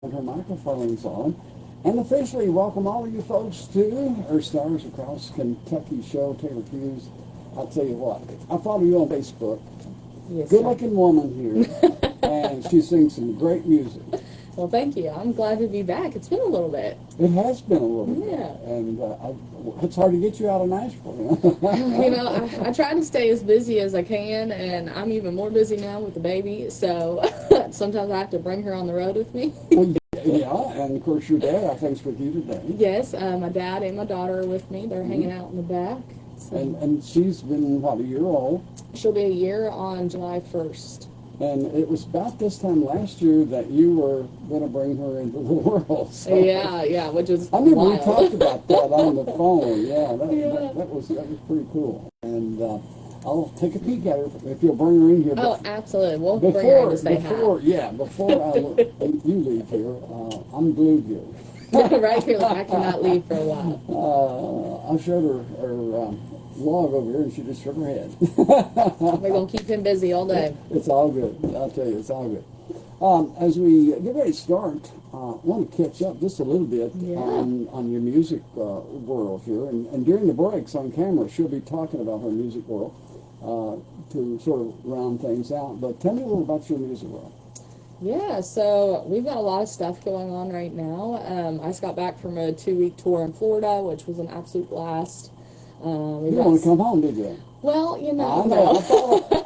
and her microphone's on. And officially welcome all of you folks to our Stars Across Kentucky show. Taylor Hughes, I'll tell you what, I follow you on Facebook. Yes, good-looking woman here, and she sings some great music. Well, thank you. I'm glad to be back. It's been a little bit. It has been a little bit. Yeah. And it's hard to get you out of Nashville. You know, I try to stay as busy as I can, and I'm even more busy now with the baby, so sometimes I have to bring her on the road with me. Well, yeah, and of course your dad, I think's with you today. Yes, my dad and my daughter are with me. They're hanging out in the back. So. And she's been, what, a year old? She'll be a year on July 1st. And it was about this time last year that you were going to bring her into the world. So. Yeah, which is I remember wild. we talked about that on the phone. That was pretty cool. And I'll take a peek at her if you'll bring her in here. Oh, absolutely. We'll bring her in to say hi. Yeah, before you leave here, I'm glued here. Right here, like I cannot leave for a while. I showed her log over here, and she just shook her head. We're going to keep him busy all day. It's all good. I'll tell you, it's all good. As we get ready to start, I want to catch up just a little bit on your music world here. And during the breaks on camera, she'll be talking about her music world to sort of round things out. But tell me a little about your music world. Yeah, so we've got a lot of stuff going on right now. I just got back from a 2-week tour in Florida, which was an absolute blast. You didn't want to come home, did you? Well, you know. I know.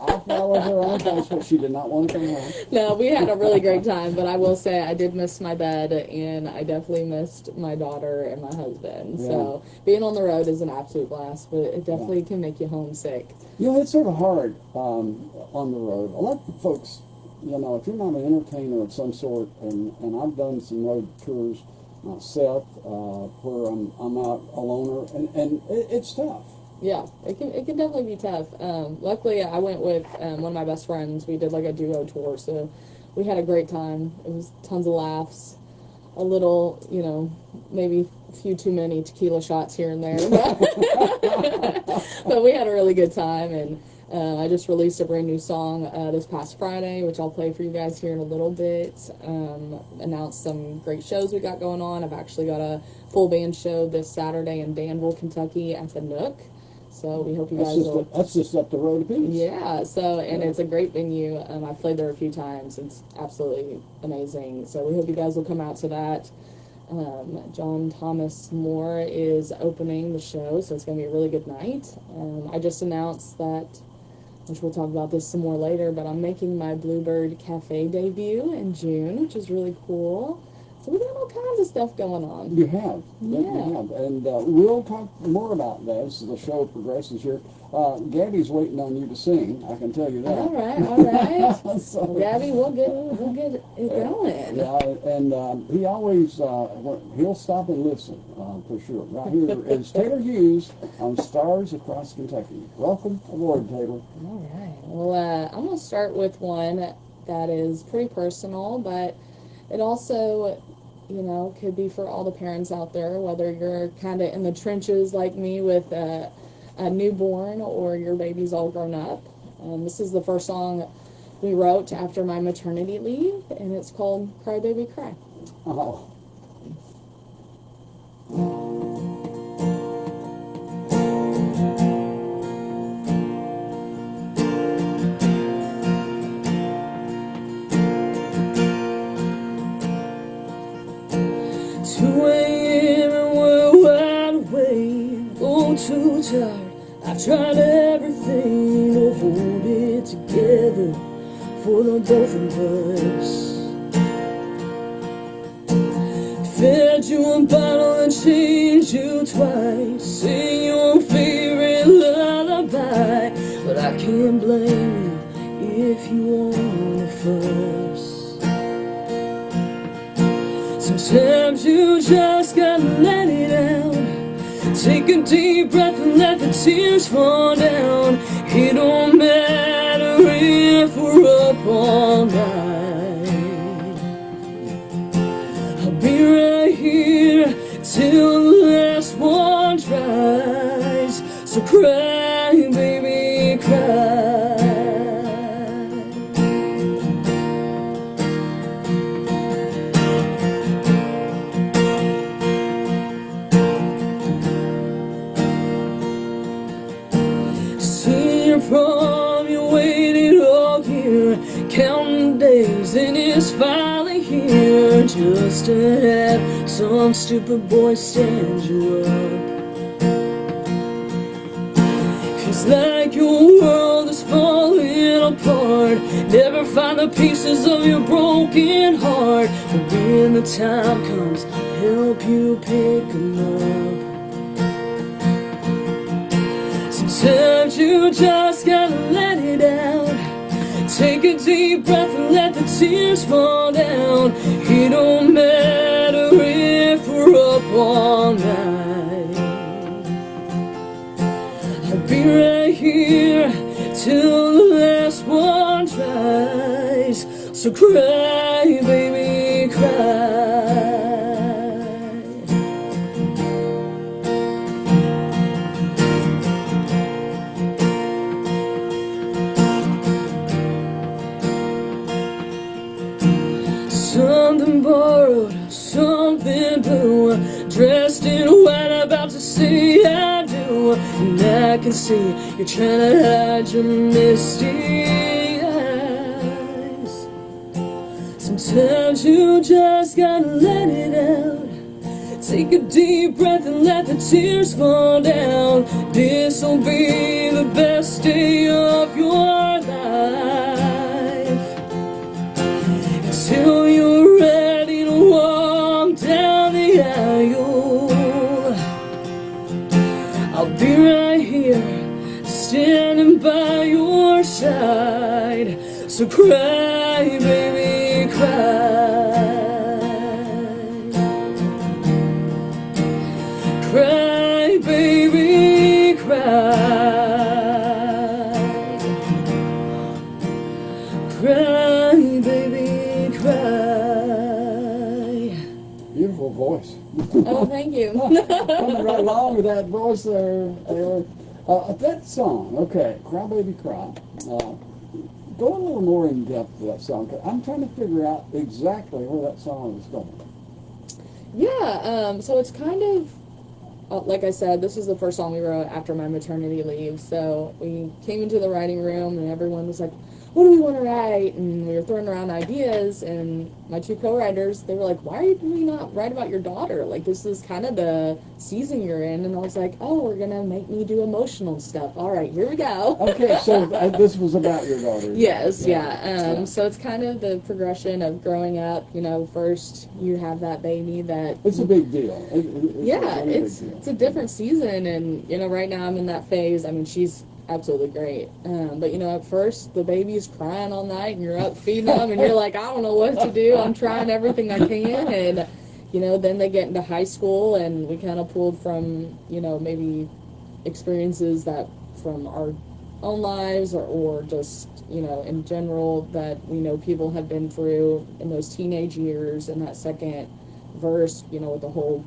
I followed her on Facebook. She did not want to come home. No, we had a really great time, but I will say I did miss my bed, and I definitely missed my daughter and my husband. Yeah. So being on the road is an absolute blast, but it definitely can make you homesick. You know, it's sort of hard on the road. A lot of folks, you know, if you're not an entertainer of some sort, and I've done some road tours myself, where I'm out a loner, and it's tough. Yeah, it can definitely be tough. Luckily, I went with one of my best friends. We did like a duo tour, so we had a great time. It was tons of laughs, a little, you know, maybe a few too many tequila shots here and there, but we had a really good time. And I just released a brand new song this past Friday, which I'll play for you guys here in a little bit. Announced some great shows we got going on. I've actually got a full band show this Saturday in Danville, Kentucky at the Nook. So we hope you guys will. That's just up the road a piece. Yeah, so, and it's a great venue. I've played there a few times. It's absolutely amazing. So we hope you guys will come out to that. John Thomas Moore is opening the show, so it's going to be a really good night. I just announced that, which we'll talk about this some more later, but I'm making my Bluebird Cafe debut in June, which is really cool. So we got all kinds of stuff going on. You have. Yeah. You have. And we'll talk more about that as the show progresses here. Gabby's waiting on you to sing, I can tell you that. All right. So, well, Gabby, we'll get it going. Yeah, and he always, he'll stop and listen, for sure. Right here is Taylor Hughes on Stars Across Kentucky. Welcome aboard, Taylor. All right. Well, I'm going to start with one that is pretty personal, but it also, you know, could be for all the parents out there, whether you're kind of in the trenches like me with a newborn or your baby's all grown up. This is the first song we wrote after my maternity leave, and it's called Cry Baby Cry. Oh. 2 a.m. and we're wide awake, oh too tired. I've tried everything to hold it together for the both of us. Fed you a bottle and changed you twice, sing your favorite lullaby, but I can't blame you if you wanna fuss. Sometimes you just gotta let it out. Take a deep breath and let the tears fall down. It don't matter if we're up all night. I'll be right here till the last one dries. So cry, baby, cry. you're just to have some stupid boy stand you up. Feels like your world is falling apart. Never find the pieces of your broken heart. But when the time comes, I'll help you pick them up. Sometimes you just gotta let it out. Take a deep breath and let the tears fall down. It don't matter if we're up all night. I'll be right here till the last one tries. So cry, baby, cry. Something borrowed, something blue, dressed in white, about to say I do. And I can see you're trying to hide your misty eyes. Sometimes you just gotta let it out. Take a deep breath and let the tears fall down. This'll be the best day of your life. Till you're ready to walk down the aisle, I'll be right here, standing by your side. So cry, baby, cry. Cry, baby, cry. Cry, baby. Beautiful voice. Oh, thank you. Coming right along with that voice there. That song, okay, Cry Baby Cry. Go a little more in depth with that song. I'm trying to figure out exactly where that song is going. Yeah, so it's kind of, like I said, this is the first song we wrote after my maternity leave. So we came into the writing room and everyone was like, what do we want to write? And we were throwing around ideas, and my two co-writers, they were like, why do we not write about your daughter? Like, this is kind of the season you're in. And I was like, oh, we're going to make me do emotional stuff. All right, here we go. Okay, so this was about your daughter. Yes, yeah. So it's kind of the progression of growing up. You know, first you have that baby that... It's a big deal. It's a different season, and, you know, right now I'm in that phase. I mean, she's absolutely great. But, you know, at first the baby's crying all night, and you're up feeding them, and you're like, I don't know what to do. I'm trying everything I can, and, you know, then they get into high school, and we kind of pulled from, you know, maybe experiences that from our own lives or just, you know, in general that we know people have been through in those teenage years. And that second verse, you know, with the whole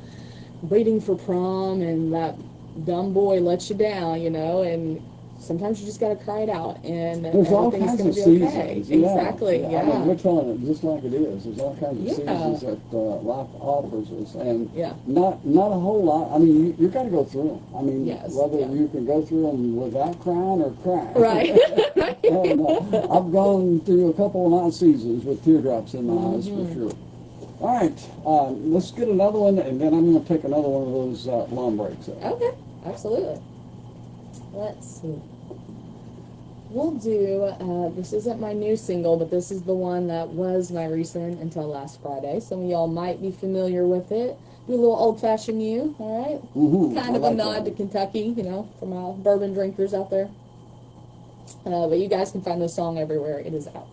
waiting for prom and that dumb boy lets you down, you know, and sometimes you just got to cry it out, and there's all everything's kinds going of to be seasons. okay. Yeah. Exactly, yeah. I mean, we're telling it just like it is. There's all kinds of Yeah. seasons that life offers us, and Yeah. not a whole lot. I mean, you got to go through them. I mean, Yes, whether yeah. you can go through them without crying or crying. Right. And, I've gone through a couple of my seasons with teardrops in my eyes for sure. All right, let's get another one, and then I'm going to take another one of those long breaks. Okay, absolutely. Let's see. We'll do, this isn't my new single, but this is the one that was my recent until last Friday. Some of y'all might be familiar with it. Do a little old-fashioned you, all right? Mm-hmm. Kind of a nod to Kentucky, you know, for my bourbon drinkers out there. But you guys can find this song everywhere. It is out.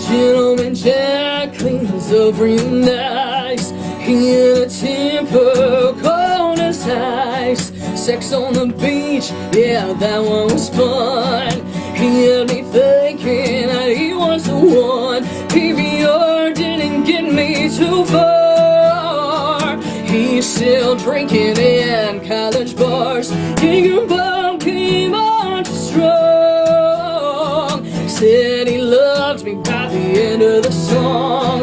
Gentleman Jack cleans up real nice. He in a temper cold as ice. Sex on the beach, yeah, that one was fun. He had me thinking that he was the one. PBR didn't get me too far. He's still drinking in college bars. Jaeger bomb came on too strong. Said he loved me by the end of the song.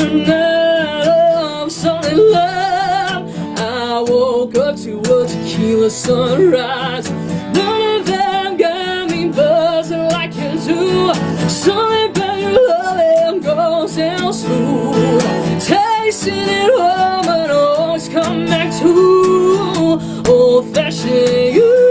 a night of solid love. I woke up to a tequila sunrise. None of them got me buzzing like you do. Something about your loving goes down smooth. Tasting it all, but always come back to old-fashioned you.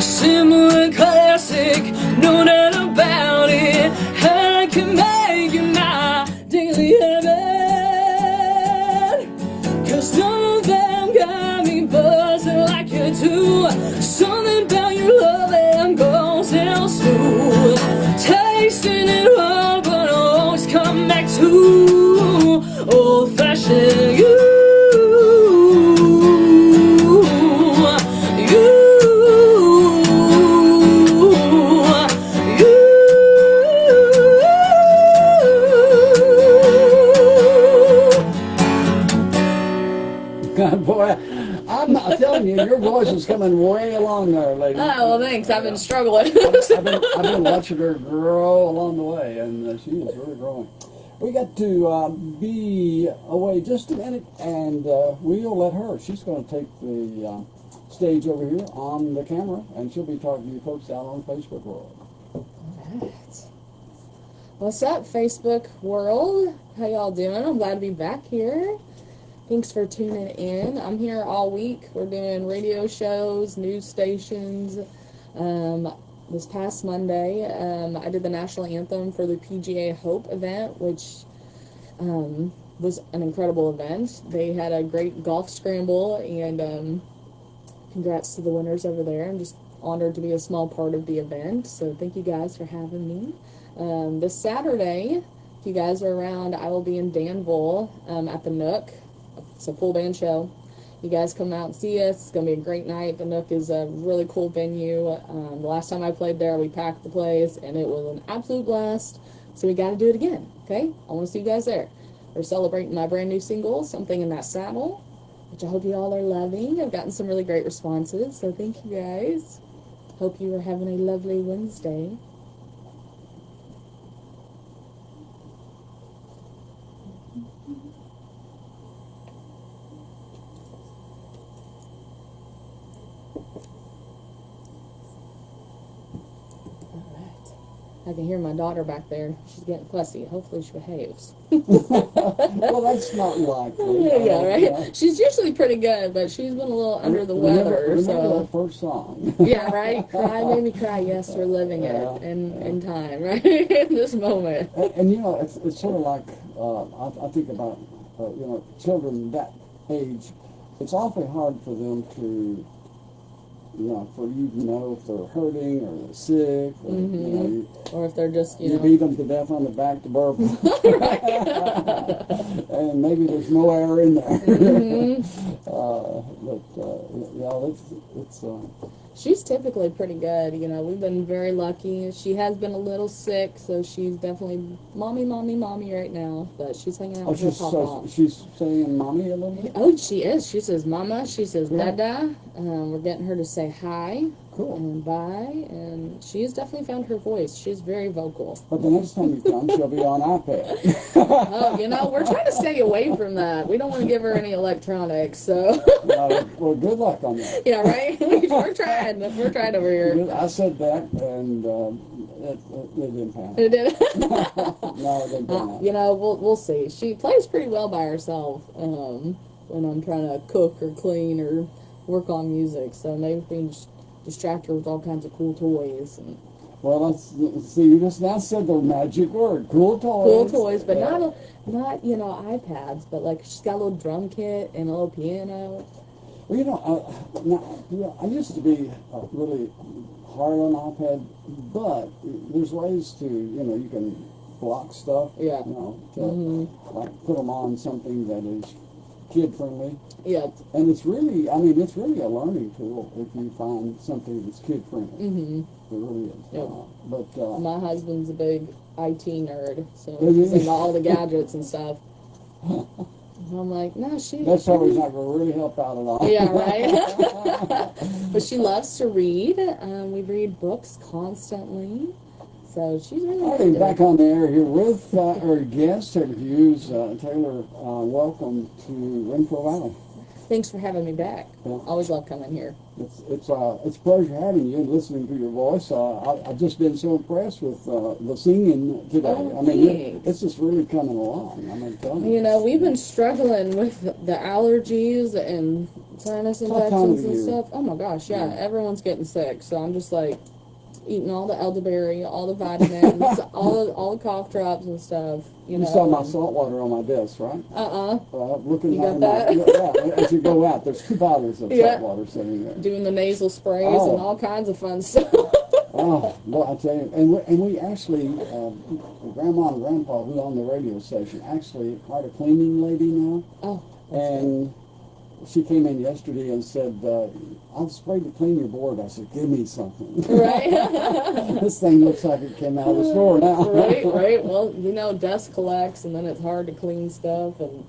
Similar classic, no doubt about it. I can make it my daily habit. 'Cause none of them got me buzzing like you do. Something about your love and goes down smooth. Tasting it all, but always come back to old-fashioned you. Boy, I'm not telling you, your voice is coming way along there, lady. Oh, well, thanks. I've been struggling. I've been watching her grow along the way, and she is really growing. We got to be away just a minute, and we'll let her. She's going to take the stage over here on the camera, and she'll be talking to you folks out on the Facebook world. Alright. What's up, Facebook world? How y'all doing? I'm glad to be back here. Thanks for tuning in. I'm here all week. We're doing radio shows, news stations. This past Monday, I did the national anthem for the PGA Hope event, which was an incredible event. They had a great golf scramble, and congrats to the winners over there. I'm just honored to be a small part of the event, so thank you guys for having me. This Saturday, if you guys are around, I will be in Danville at the Nook. It's a full band show. You guys come out and see us. It's going to be a great night. The Nook is a really cool venue. The last time I played there, we packed the place, and it was an absolute blast. So we got to do it again, okay? I want to see you guys there. We're celebrating my brand new single, Something in That Saddle, which I hope you all are loving. I've gotten some really great responses, so thank you guys. Hope you are having a lovely Wednesday. I can hear my daughter back there. She's getting fussy. Hopefully she behaves. Well, that's not likely. Yeah, right? Yeah. She's usually pretty good, but she's been a little under the weather. Remember that first song. Yeah, right? Cry, made me cry. Yes, we're living it in time, right? In this moment. And you know, it's sort of like, I think about, children that age. It's awfully hard for them to, for you to know if they're hurting or they're sick, or, or if they're just, you beat them to death on the back to burp, and maybe there's no air in there. It's she's typically pretty good. We've been very lucky. She has been a little sick, so she's definitely mommy right now. But she's hanging out with her papa. She's saying mommy a little bit? Oh, she is. She says mama. She says dada. We're getting her to say hi. Cool. And bye. And she has definitely found her voice. She's very vocal. But the next time you come, she'll be on iPad. Oh, we're trying to stay away from that. We don't want to give her any electronics, so. Well, good luck on that. Yeah, right? We're trying. We're trying over here. I said that, and it didn't pan. It did. No, it didn't pan out. We'll see. She plays pretty well by herself when I'm trying to cook or clean or work on music, so maybe we can just distract her with all kinds of cool toys. Well, let's see. You just now said the magic word, cool toys. Cool toys, but not iPads, but like she's got a little drum kit and a little piano. Well, I used to be really hard on iPad, but there's ways to, you can block stuff. Yeah. Like put them on something that is kid friendly. Yeah. And it's really a learning tool if you find something that's kid friendly. It really is. Yep. But my husband's a big IT nerd, so he's into all the gadgets and stuff. And I'm like, no, That's probably not going to really help out at all. Yeah, right? But she loves to read. We read books constantly. So she's really All right, back on the air here with our guest, Taylor Hughes. Taylor, welcome to Renfro Valley. Thanks for having me back. Yeah. Always love coming here. It's a pleasure having you and listening to your voice. I've just been so impressed with the singing today. Oh, I mean, thanks. it's just really coming along. I mean, tell me. You know, we've been struggling with the allergies and sinus Tough time of infections the and year. stuff. Oh my gosh, yeah, everyone's getting sick. So I'm just like eating all the elderberry, all the vitamins, all the cough drops and stuff. You know, saw my salt water on my desk, right? Looking You got at that? yeah, as you go out, there's 2 bottles of Yeah. salt water sitting there. doing the nasal sprays Oh. and all kinds of fun stuff. Oh, well, I tell you, and we actually, Grandma and Grandpa, who own the radio station, actually hired a cleaning lady now, Oh, that's and she came in yesterday and said, "I'm sprayed to clean your board." I said, "Give me something." good. Right? This thing looks like it came out of the store now. Right. Well, you know, dust collects, and then it's hard to clean stuff, and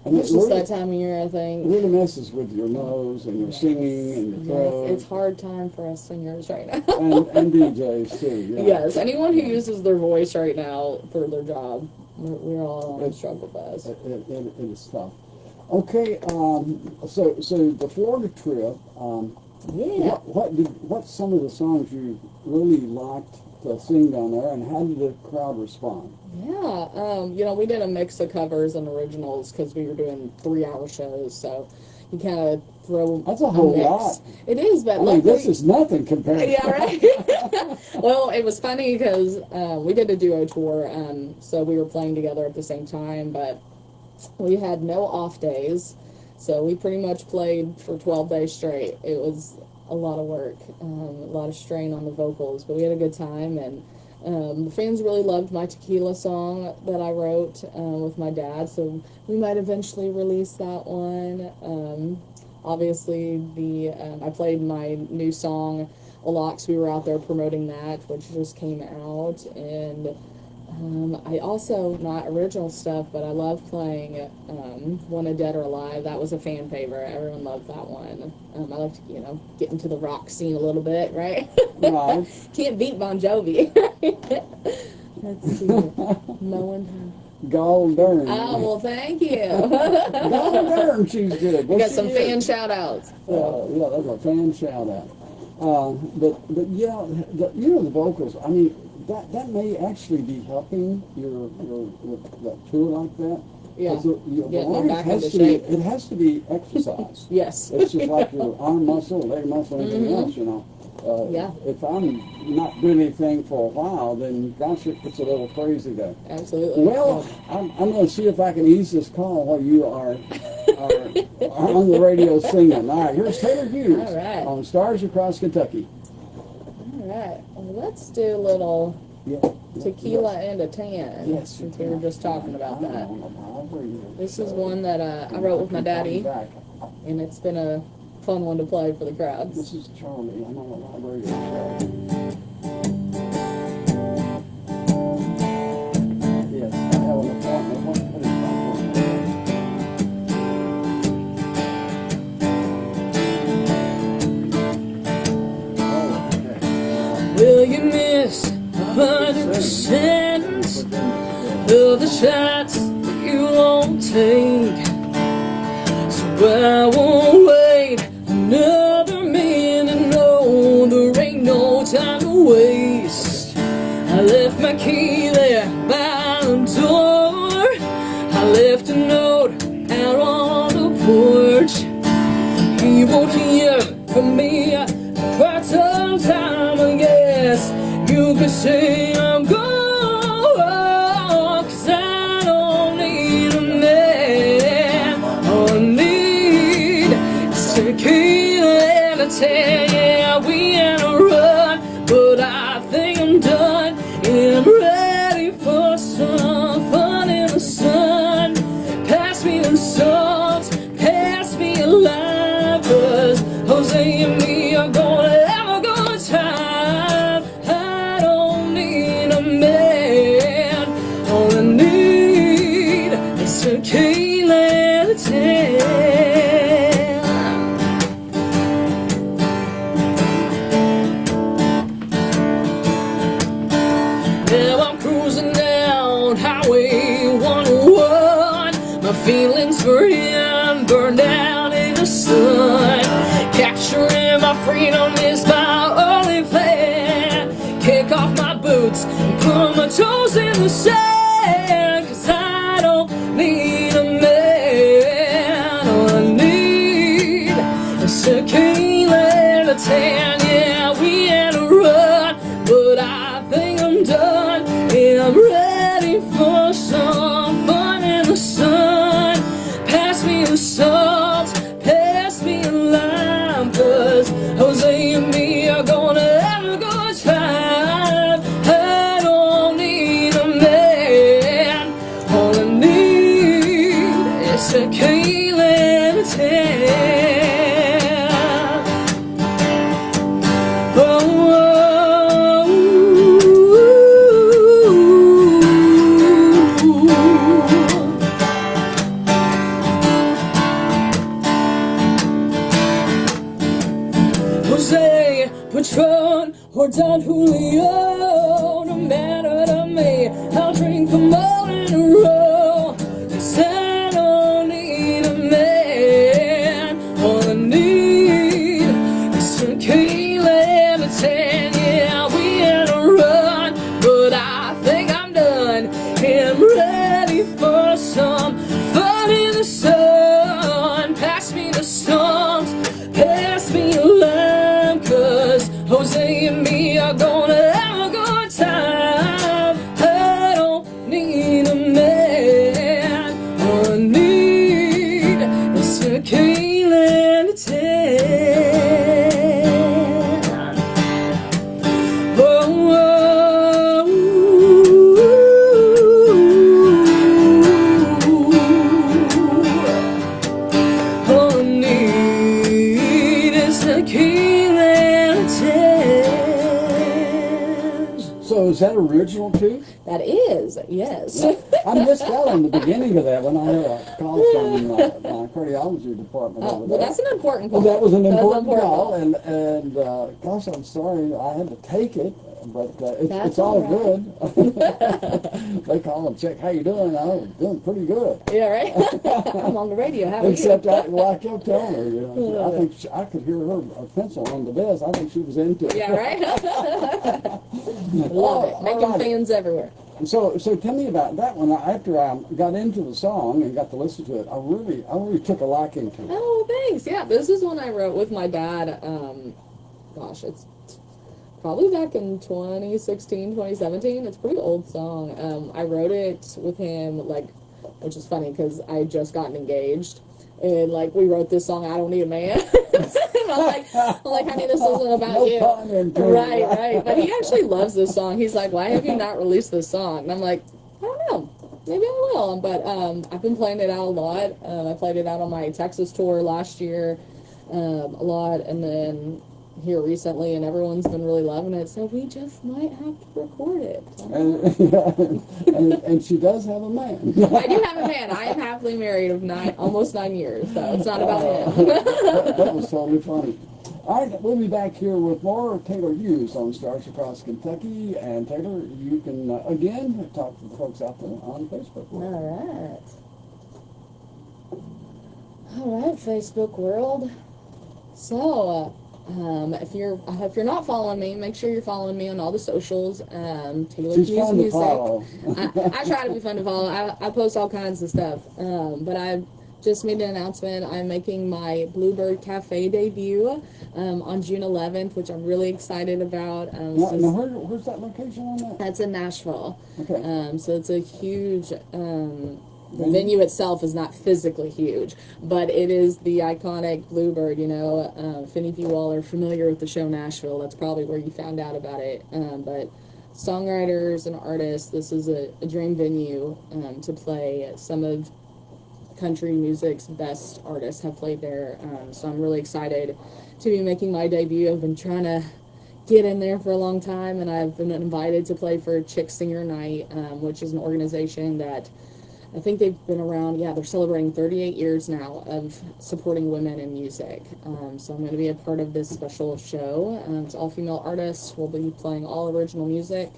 And it's it just really, that time of year, I think. really messes with your nose and your singing and your Yes, throat. it's hard time for us singers right now. and DJs too. Yeah. Yes, anyone who uses their voice right now for their job, we're all on the struggle bus. It is tough. Okay, so the Florida trip. Yeah. What's some of the songs you really liked to sing down there, and how did the crowd respond? Yeah, you know, we did a mix of covers and originals because we were doing 3-hour shows, so you kind of throw That's a whole mix. lot. It is, but I mean, luckily, this is nothing compared. yeah, right. Well, it was funny because we did a duo tour, so we were playing together at the same time, but we had no off days, so we pretty much played for 12 days straight. It was a lot of work, a lot of strain on the vocals, but we had a good time, and the fans really loved my tequila song that I wrote with my dad, so we might eventually release that one. Obviously, I played my new song a lot because we were out there promoting that, which just came out, and I also, not original stuff, but I love playing Wanted Dead or Alive. That was a fan favorite. Everyone loved that one. I like to, you know, get into the rock scene a little bit, right? Right. Can't beat Bon Jovi. Let's see. Mowing. Gall darn. Oh, well, thank you. Gall darn, she's good. We Well, got she some is. fan shout-outs. Yeah, that's a fan shout out. But yeah, the vocals. I mean, that may actually be helping your with that tour like that. Yeah. 'Cause your Getting body back has into to be, shape. it has to be exercised. Yes. It's just like your arm muscle, leg muscle, anything else, you know. Yeah. If I'm not doing anything for a while, then gosh, it gets a little crazy there. Absolutely. Well, I'm going to see if I can ease this call while you are on the radio singing. All right, here's Taylor Hughes All right. on Stars Across Kentucky. All right. Well, let's do a little Yeah. tequila and a tan. Yes. Since we were just talking about that. I'll agree. This is one that I wrote with my daddy, Back. and it's been a fun one to play for the crowds. This is Charlie. I'm on the library show. Yes, I have an appointment. What is Oh, okay. Will you miss 100% of the shots that you won't take? So I won't wait another minute. No, there ain't no time to waste. I left my key there by the door. I left a note out on the porch. He won't hear from me for some time, I guess. You could say I'm gone, 'cause I don't need a man. All I need is tequila and a tan. Yeah, we ain't a run, but I think I'm done. And I'm ready for some fun in the sun. Pass me the salt, pass My feelings for him burn down in the sun. Capturing my freedom is my only plan. Kick off my boots and put my toes in the sand. 'Cause I don't need a man. All I need is a keen and a tan. Yeah, we had a run, but I think I'm done. And I'm ready for some fun in the sun. Pass me the salt, pass me a lime. 'Cause Jose and me are gonna have a good time. I don't need a man. All I need is a keen and a tan. Jose, Patron, or Don Julio, no matter to me, I'll drink them all in a row. 'Cause I don't need a man. All I need is a keen and a tan. Yeah, we had a run, but I think I'm done. And I'm ready for some fun in the sun. Pass me the songs, pass me a lime. 'Cause Jose and me are gonna have a good time. I don't need a man. All I need is a keen and a tan. Oh, all I need is a keen and a tan. So is that original too? That is, yes. I missed out on the beginning of that when I had a call from my cardiology department over Well, there. that's an important Well, call. that was an That's important call, call. and gosh, I'm sorry I had to take it, but That's it's all all good. They call and check how you doing. I'm doing pretty good. Yeah, right? I'm on the radio. How are you? Except I kept telling her, you know, I think I could hear her pencil on the desk. I think she was into it. Yeah, right? Love it. Making Alrighty. fans everywhere. So tell me about that one. After I got into the song and got to listen to it, I really took a liking to it. Oh, thanks. Yeah, this is one I wrote with my dad. Gosh, it's probably back in 2016, 2017. It's a pretty old song. I wrote it with him, which is funny because I had just gotten engaged. And, we wrote this song, I Don't Need a Man. I'm like, honey, this isn't about No you. pun intended. Right. But he actually loves this song. He's like, why have you not released this song? And I'm like, I don't know. Maybe I will. But I've been playing it out a lot. I played it out on my Texas tour last year a lot. And then here recently, and everyone's been really loving it. So we just might have to record it. And she does have a man. I do have a man. I am happily married of almost 9 years, so it's not about him. That was totally funny. All right, we'll be back here with more Taylor Hughes on Stars Across Kentucky. And Taylor, you can, again, talk to the folks out there on Facebook. All right, Facebook world. So, if you're not following me, make sure you're following me on all the socials. Taylor She's Hughes fun Music. to follow. I try to be fun to follow. I post all kinds of stuff. But I just made an announcement. I'm making my Bluebird Cafe debut on June 11th, which I'm really excited about. Now, where's that location on that? That's in Nashville. Okay. So it's a huge. The venue itself is not physically huge, but it is the iconic Bluebird. You know, if any of you all are familiar with the show Nashville, that's probably where you found out about it. But songwriters and artists, this is a dream venue to play. Some of country music's best artists have played there, so I'm really excited to be making my debut. I've been trying to get in there for a long time, and I've been invited to play for Chick Singer Night, which is an organization that I think they've been around, they're celebrating 38 years now of supporting women in music. So I'm going to be a part of this special show. It's all female artists. We'll be playing all original music.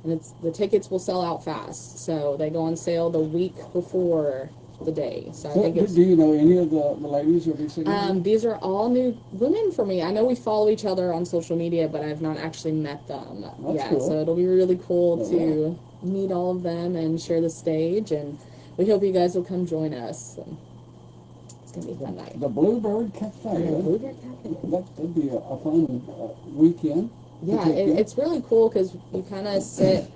And the tickets will sell out fast. So they go on sale the week before the day. So I So, think it's. do you know any of the ladies who'll be singing? These are all new women for me. I know we follow each other on social media, but I've not actually met them yet. Cool. So it'll be really cool to meet all of them and share the stage. And we hope you guys will come join us. So it's gonna be a fun night. The Bluebird Cafe. That'd be a fun weekend. Yeah, it's really cool because you kind of sit.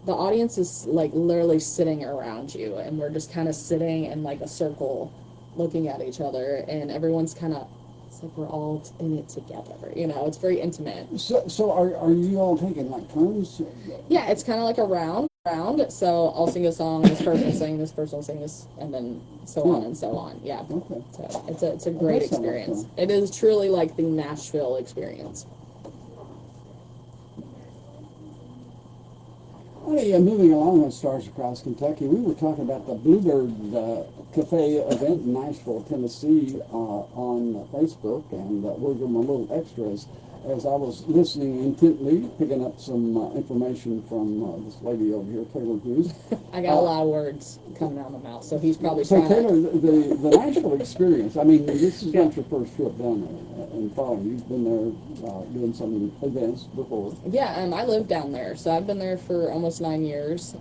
The audience is like literally sitting around you, and we're just kind of sitting in like a circle, looking at each other, and everyone's kind of. It's like we're all in it together. You know, it's very intimate. So are you all taking like turns? Yeah, it's kind of like a round. So I'll sing a song, this person will sing, this person will sing this, and then so on and so on. Yeah. Okay. So it's a great experience. It is truly like the Nashville experience. Hey, moving along on Stars Across Kentucky, we were talking about the Bluebird Cafe event in Nashville, Tennessee on Facebook, and we're giving a little extras. As I was listening intently, picking up some information from this lady over here, Taylor Hughes. I got a lot of words coming out of my mouth, so he's probably So trying Taylor, the Nashville experience, I mean, this is not your first trip down there and following. You've been there doing some events before. Yeah, I live down there, so I've been there for almost 9 years,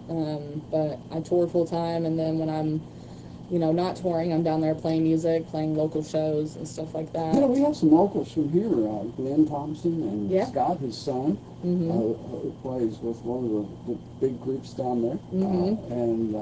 but I tour full time, and then when I'm not touring, I'm down there playing music, playing local shows and stuff like that. We have some locals from here, Glenn Thompson and Scott, his son, who plays with one of the big groups down there. And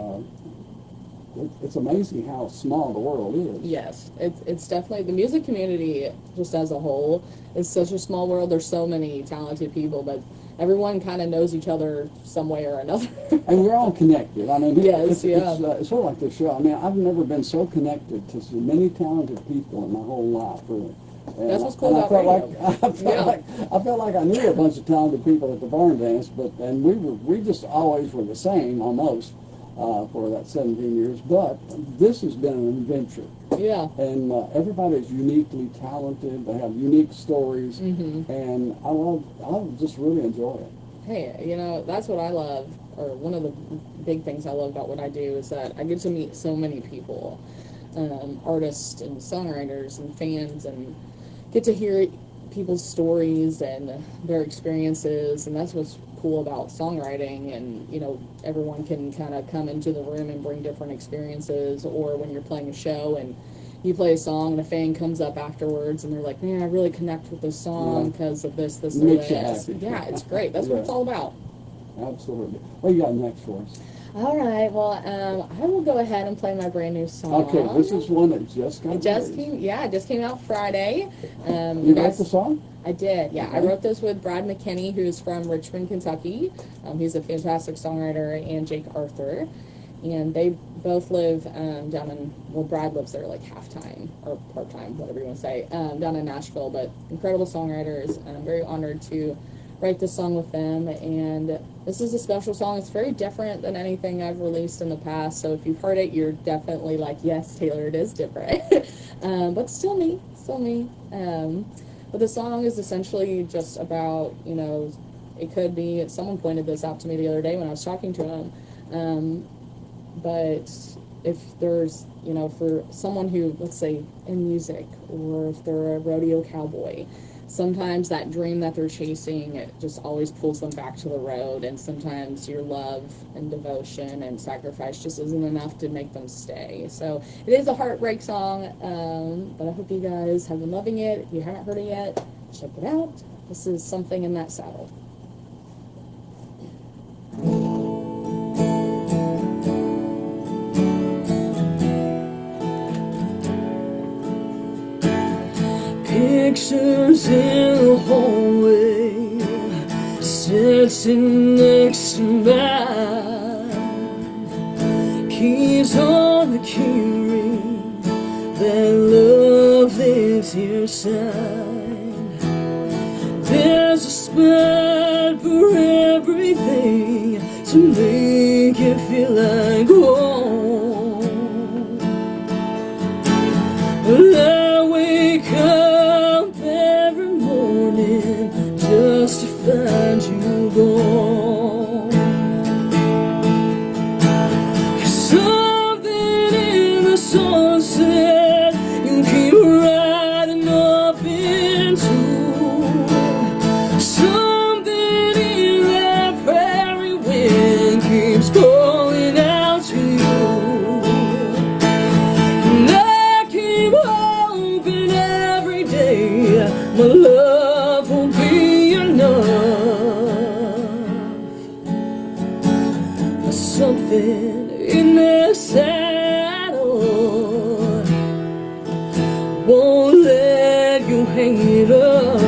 it's amazing how small the world is. Yes, it's definitely, the music community, just as a whole, is such a small world. There's so many talented people, but everyone kind of knows each other some way or another. And we're all connected. I mean, yes, it's sort of like this show. I mean, I've never been so connected to so many talented people in my whole life, really. And that's what's cool about radio. I felt like I knew a bunch of talented people at the barn dance, and we just always were the same, almost, for that 17 years. But this has been an adventure. Yeah. And everybody's uniquely talented. They have unique stories, and I just really enjoy it. Hey, that's what I love, or one of the big things I love about what I do is that I get to meet so many people, artists and songwriters and fans, and get to hear people's stories and their experiences, and that's what's cool about songwriting. And everyone can kind of come into the room and bring different experiences, or when you're playing a show and you play a song and a fan comes up afterwards and they're like, man, I really connect with this song because of this, and this. Yeah, it's great. That's what it's all about. Absolutely. What you got next for us? All right, well, I will go ahead and play my brand new song. Okay, this is one that just got it just came out Friday. You wrote the song? I did, yeah. Okay. I wrote this with Brad McKinney, who's from Richmond, Kentucky. He's a fantastic songwriter, and Jake Arthur. And they both live down in, Brad lives there like half-time, or part-time, whatever you want to say, down in Nashville, but incredible songwriters, and I'm very honored to write this song with them. And this is a special song. It's very different than anything I've released in the past, so if you've heard it, you're definitely like, yes, Taylor, it is different. But still me. But the song is essentially just about, it could be, someone pointed this out to me the other day when I was talking to him, but if there's, for someone who, let's say, in music, or if they're a rodeo cowboy, sometimes that dream that they're chasing, it just always pulls them back to the road, and sometimes your love and devotion and sacrifice just isn't enough to make them stay. So it is a heartbreak song, but I hope you guys have been loving it. If you haven't heard it yet, check it out. This is Something in That Saddle. Pictures in the hallway, sitting next to mine. Keys on the keyring, that love lives inside. There's a spot for everything to make it feel like home. But I wake up every morning just to find you gone. 'Cause something in the won't let you hang it up.